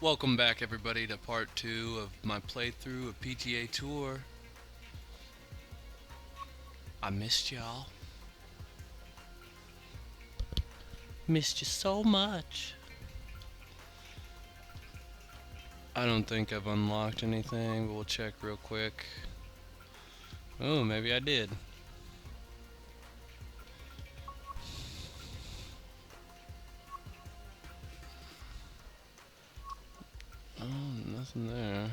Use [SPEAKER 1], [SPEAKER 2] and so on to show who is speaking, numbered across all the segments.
[SPEAKER 1] Welcome back, everybody, to part two of my playthrough of PGA Tour. I missed y'all. Missed you so much. I don't think I've unlocked anything, but we'll check real quick. Oh, maybe I did. Oh, nothing there.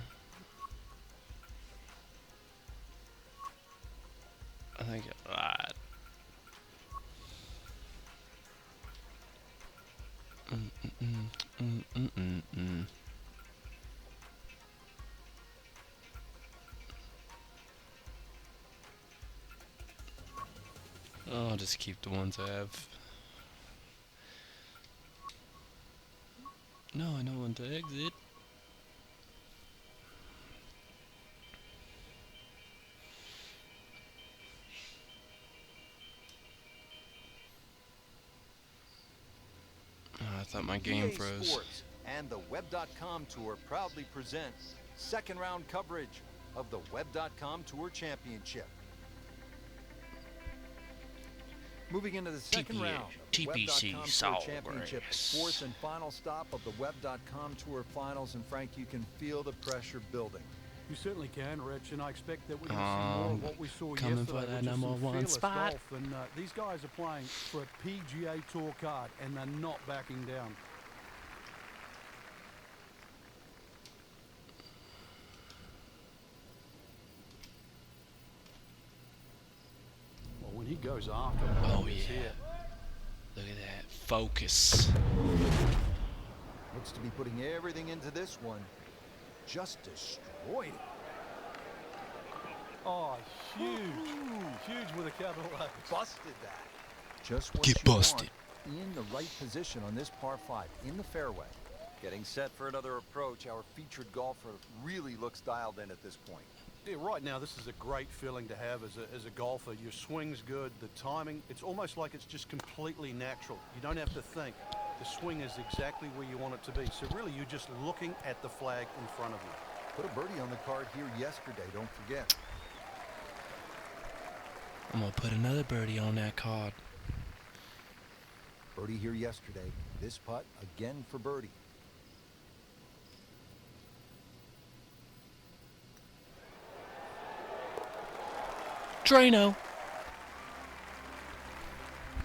[SPEAKER 1] I think I lied. I'll just keep the ones I have. No, I know when to exit. Oh, I thought my game
[SPEAKER 2] EA
[SPEAKER 1] froze.
[SPEAKER 2] Sports and the Web.com Tour proudly present second round coverage of the Web.com Tour Championship. Moving into the second round of the
[SPEAKER 1] TPC
[SPEAKER 2] Web.com Tour
[SPEAKER 1] Sawgrass.
[SPEAKER 2] Championship, fourth and final stop of the Web.com Tour Finals. And Frank, you can feel the pressure building.
[SPEAKER 3] You certainly can, Rich, and I expect that we're going to see more of what we saw
[SPEAKER 1] coming
[SPEAKER 3] yesterday,
[SPEAKER 1] for that
[SPEAKER 3] which is
[SPEAKER 1] number
[SPEAKER 3] some
[SPEAKER 1] one
[SPEAKER 3] fearless
[SPEAKER 1] spot.
[SPEAKER 3] golf. And these guys are playing for a PGA Tour card, and they're not backing down. Well, when he goes after it,
[SPEAKER 1] Oh,
[SPEAKER 3] it's
[SPEAKER 1] yeah.
[SPEAKER 3] here.
[SPEAKER 1] Look at that. Focus.
[SPEAKER 2] Looks to be putting everything into this one. Just destroyed it.
[SPEAKER 3] Oh, huge. Huge with a capital A.
[SPEAKER 2] Busted that. Just what
[SPEAKER 1] Get
[SPEAKER 2] you
[SPEAKER 1] busted.
[SPEAKER 2] want. In the right position on this par 5, in the fairway. Getting set for another approach. Our featured golfer really looks dialed in at this point.
[SPEAKER 3] Yeah, right now, this is a great feeling to have as a golfer. Your swing's good, the timing, it's almost like it's just completely natural. You don't have to think. The swing is exactly where you want it to be. So really, you're just looking at the flag in front of you.
[SPEAKER 2] Put a birdie on the card here yesterday, don't forget.
[SPEAKER 1] I'm going to put another birdie on that card.
[SPEAKER 2] Birdie here yesterday. This putt again for birdie.
[SPEAKER 1] Drano.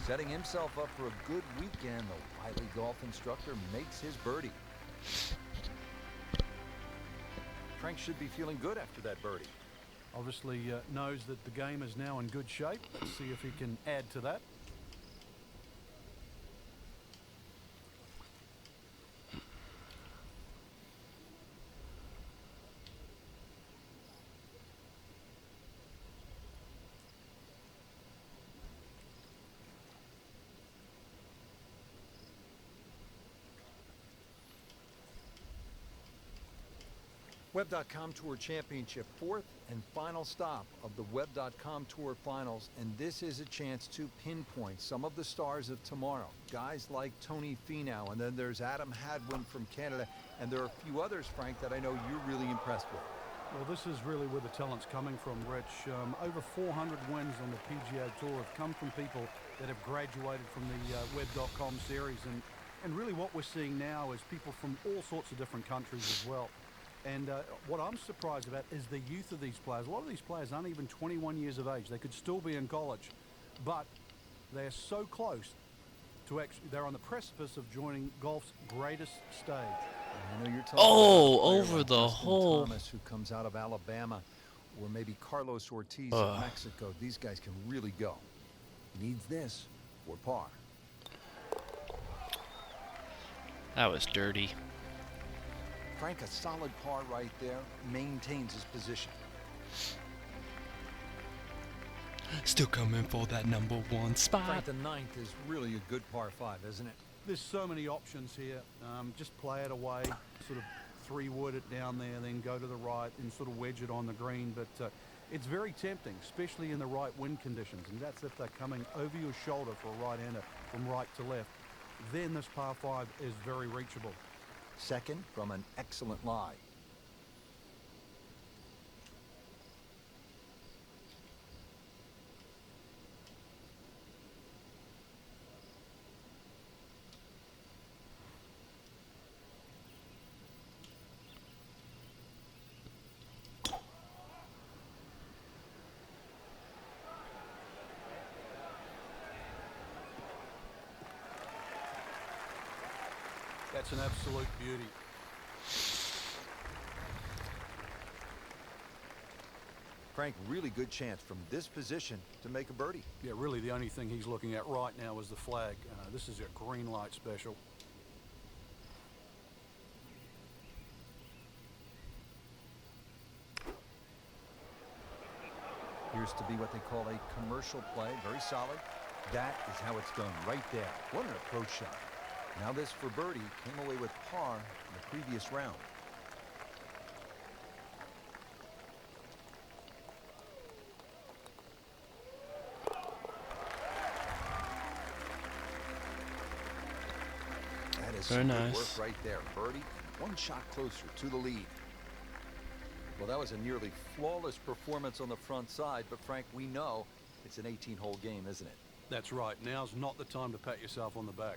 [SPEAKER 2] Setting himself up for a good weekend, the Wiley golf instructor makes his birdie. Frank should be feeling good after that birdie.
[SPEAKER 3] Obviously knows that the game is now in good shape. Let's see if he can add to that.
[SPEAKER 2] Web.com Tour Championship, fourth and final stop of the Web.com Tour Finals, and this is a chance to pinpoint some of the stars of tomorrow. Guys like Tony Finau, and then there's Adam Hadwin from Canada, and there are a few others, Frank, that I know you're really impressed with.
[SPEAKER 3] Well, this is really where the talent's coming from, Rich. Over 400 wins on the PGA Tour have come from people that have graduated from the Web.com series, and really what we're seeing now is people from all sorts of different countries as well. And what I'm surprised about is the youth of these players. A lot of these players aren't even 21 years of age. They could still be in college, but they're so close to actually, they're on the precipice of joining golf's greatest stage.
[SPEAKER 2] I know you're talking
[SPEAKER 1] Oh,
[SPEAKER 2] about a player
[SPEAKER 1] over
[SPEAKER 2] like
[SPEAKER 1] the
[SPEAKER 2] Justin
[SPEAKER 1] hole.
[SPEAKER 2] Thomas, who comes out of Alabama, or maybe Carlos Ortiz of Mexico. These guys can really go. Needs this for par.
[SPEAKER 1] That was dirty.
[SPEAKER 2] Frank, a solid par right there, maintains his position.
[SPEAKER 1] Still coming for that number one spot.
[SPEAKER 2] Frank, the ninth is really a good par 5, isn't it?
[SPEAKER 3] There's so many options here. Just play it away, sort of 3-wood it down there, then go to the right and sort of wedge it on the green. But it's very tempting, especially in the right wind conditions. And that's if they're coming over your shoulder for a right-hander from right to left. Then this par 5 is very reachable.
[SPEAKER 2] Second from an excellent lie.
[SPEAKER 3] That's an absolute beauty.
[SPEAKER 2] Frank, really good chance from this position to make a birdie.
[SPEAKER 3] Yeah, really the only thing he's looking at right now is the flag. This is a green light special.
[SPEAKER 2] Appears to be what they call a commercial play. Very solid. That is how it's done right there. What an approach shot. Now this for birdie. Came away with par in the previous round. That is
[SPEAKER 1] very
[SPEAKER 2] some
[SPEAKER 1] nice
[SPEAKER 2] good work right there. Birdie, one shot closer to the lead. Well, that was a nearly flawless performance on the front side, but Frank, we know it's an 18-hole game, isn't it?
[SPEAKER 3] That's right. Now's not the time to pat yourself on the back.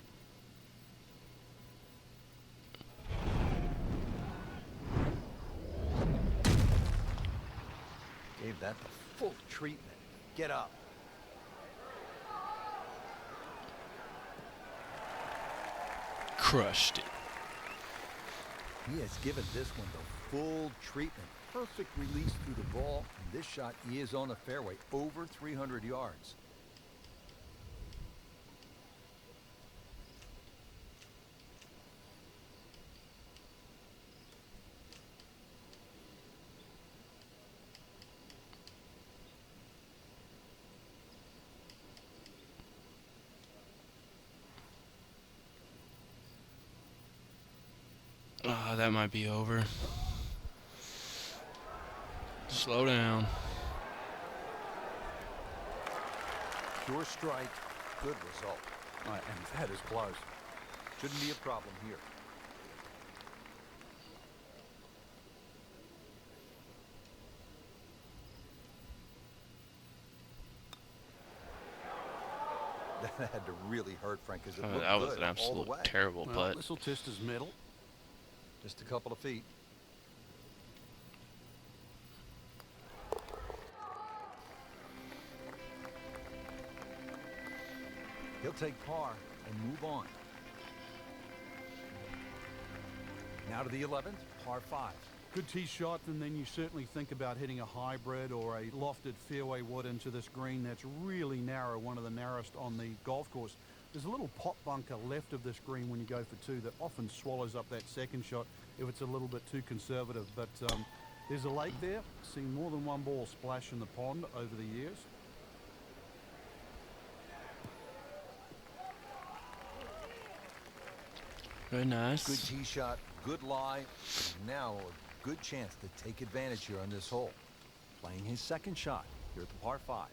[SPEAKER 2] Gave that the full treatment. Get up.
[SPEAKER 1] crushed it.
[SPEAKER 2] He has given this one the full treatment. Perfect release through the ball. And this shot is on the fairway, over 300 yards.
[SPEAKER 1] That might be over. Slow down.
[SPEAKER 2] Pure strike, good result.
[SPEAKER 3] Right, and that is close.
[SPEAKER 2] Shouldn't be a problem here. That had to really hurt, Frank, because it looked
[SPEAKER 1] That was
[SPEAKER 2] good
[SPEAKER 1] an
[SPEAKER 2] all
[SPEAKER 1] absolute
[SPEAKER 2] the way.
[SPEAKER 1] terrible
[SPEAKER 3] Well,
[SPEAKER 1] putt.
[SPEAKER 3] this will test his middle.
[SPEAKER 2] Just a couple of feet. He'll take par and move on. Now to the 11th, par 5.
[SPEAKER 3] Good tee shot, and then you certainly think about hitting a hybrid or a lofted fairway wood into this green that's really narrow, one of the narrowest on the golf course. There's a little pot bunker left of this green when you go for two that often swallows up that second shot if it's a little bit too conservative. But there's a lake there. Seen more than one ball splash in the pond over the years.
[SPEAKER 1] Very nice.
[SPEAKER 2] Good tee shot, good lie. And now a good chance to take advantage here on this hole. Playing his second shot here at the par 5.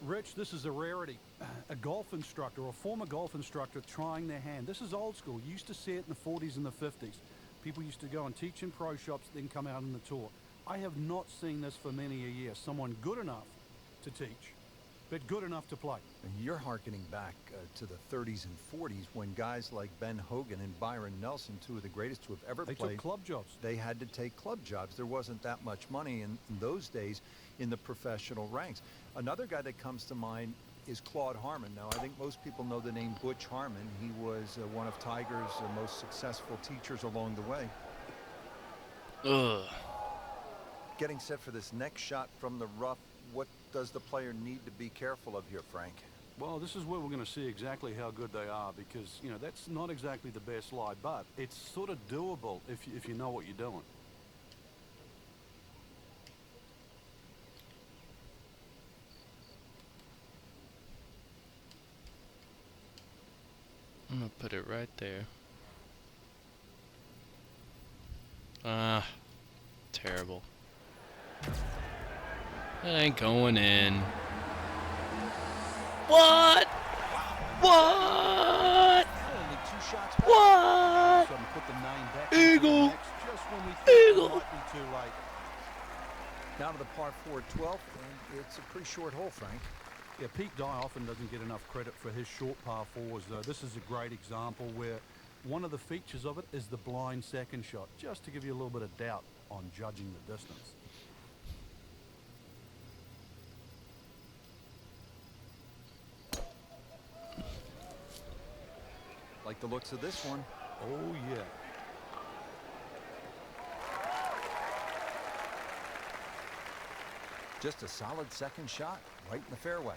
[SPEAKER 3] Rich, this is a rarity. A golf instructor, or a former golf instructor, trying their hand. This is old school. You used to see it in the 40s and the 50s. People used to go and teach in pro shops, then come out on the tour. I have not seen this for many a year. Someone good enough to teach, but good enough to play.
[SPEAKER 2] And you're hearkening back to the 30s and 40s when guys like Ben Hogan and Byron Nelson, two of the greatest who have ever
[SPEAKER 3] They
[SPEAKER 2] played,
[SPEAKER 3] took club jobs.
[SPEAKER 2] they had to take club jobs. There wasn't that much money in those days in the professional ranks. Another guy that comes to mind is Claude Harmon. Now, I think most people know the name Butch Harmon. He was one of Tiger's most successful teachers along the way.
[SPEAKER 1] Ugh.
[SPEAKER 2] Getting set for this next shot from the rough, what does the player need to be careful of here, Frank?
[SPEAKER 3] Well, this is where we're going to see exactly how good they are because, you know, that's not exactly the best lie, but it's sort of doable if you know what you're doing.
[SPEAKER 1] put it right there. Ah, terrible. It ain't going in. What? What?
[SPEAKER 2] Only 2 shots back.
[SPEAKER 1] What?
[SPEAKER 3] Suddenly put the name back
[SPEAKER 1] Eagle.
[SPEAKER 3] into the mix just when we think
[SPEAKER 1] Eagle.
[SPEAKER 3] it might be too late.
[SPEAKER 2] Down to the par 4 12th, and it's a pretty short hole, Frank.
[SPEAKER 3] Yeah, Pete Dye often doesn't get enough credit for his short par fours. This is a great example where one of the features of it is the blind second shot, just to give you a little bit of doubt on judging the distance.
[SPEAKER 2] Like the looks of this one.
[SPEAKER 3] Oh, yeah.
[SPEAKER 2] Just a solid second shot, right in the fairway.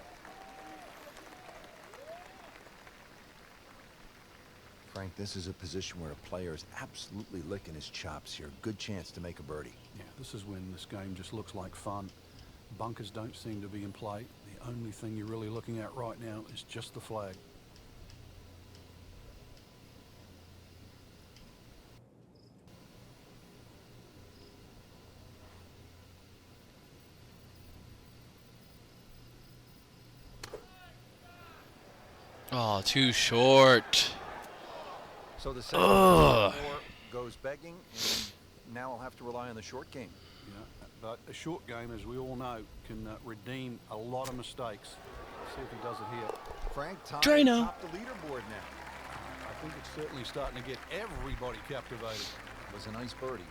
[SPEAKER 2] Frank, this is a position where a player is absolutely licking his chops here. Good chance to make a birdie.
[SPEAKER 3] Yeah, this is when this game just looks like fun. Bunkers don't seem to be in play. The only thing you're really looking at right now is just the flag.
[SPEAKER 1] Oh, too short.
[SPEAKER 2] So the second par 4 goes begging, and now I'll have to rely on the short game.
[SPEAKER 3] Yeah, but a short game, as we all know, can redeem a lot of mistakes. Let's see if he does it here.
[SPEAKER 2] Frank,
[SPEAKER 1] Drano.
[SPEAKER 2] top the leaderboard now.
[SPEAKER 3] I think it's certainly starting to get everybody captivated.
[SPEAKER 2] It was a nice birdie.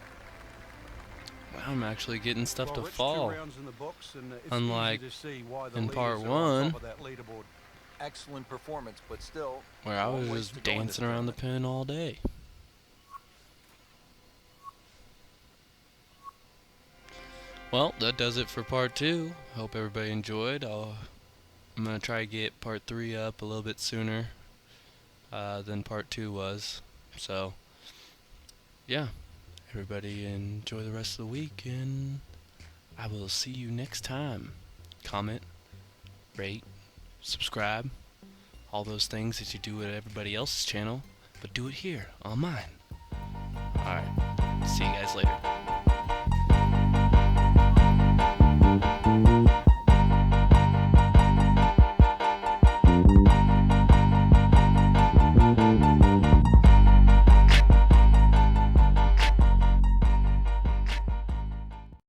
[SPEAKER 1] Wow, I'm actually getting stuff
[SPEAKER 3] Well,
[SPEAKER 1] to
[SPEAKER 3] Rich, 2
[SPEAKER 1] fall.
[SPEAKER 3] rounds in the books, and it's
[SPEAKER 1] Unlike
[SPEAKER 3] easy to see why the
[SPEAKER 1] in part
[SPEAKER 3] leaders are on
[SPEAKER 1] 1.
[SPEAKER 3] top of that leaderboard.
[SPEAKER 2] Excellent performance, but still,
[SPEAKER 1] Where I was
[SPEAKER 2] long ways
[SPEAKER 1] just
[SPEAKER 2] to go in this
[SPEAKER 1] dancing around the
[SPEAKER 2] tournament.
[SPEAKER 1] pin all day. Well, that does it for part 2. Hope everybody enjoyed. I'm going to try to get part 3 up a little bit sooner than part 2 was. So, yeah. Everybody enjoy the rest of the week, and I will see you next time. Comment, rate, subscribe, all those things that you do at everybody else's channel, but do it here on mine. Alright, see you guys later.